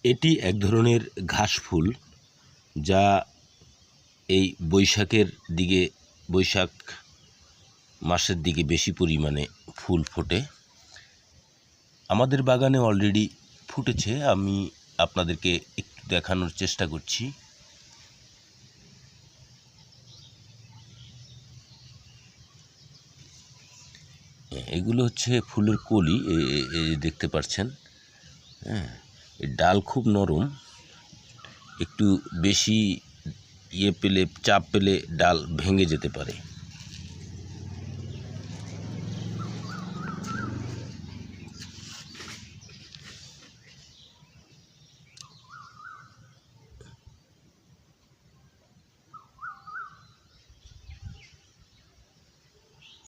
এটি এক ধরনের ঘাস ফুল, যা এই বৈশাখ মাসের দিকে বেশি পরিমাণে ফুল ফোটে। আমাদের বাগানে অলরেডি ফুটেছে, আমি আপনাদেরকে একটু দেখানোর চেষ্টা করছি। এগুলো হচ্ছে ফুলের কলি, দেখতে পাচ্ছেন। হ্যাঁ, এই ডাল খুব নরম, একটু বেশি চাপ পেলে ডাল ভেঙে যেতে পারে।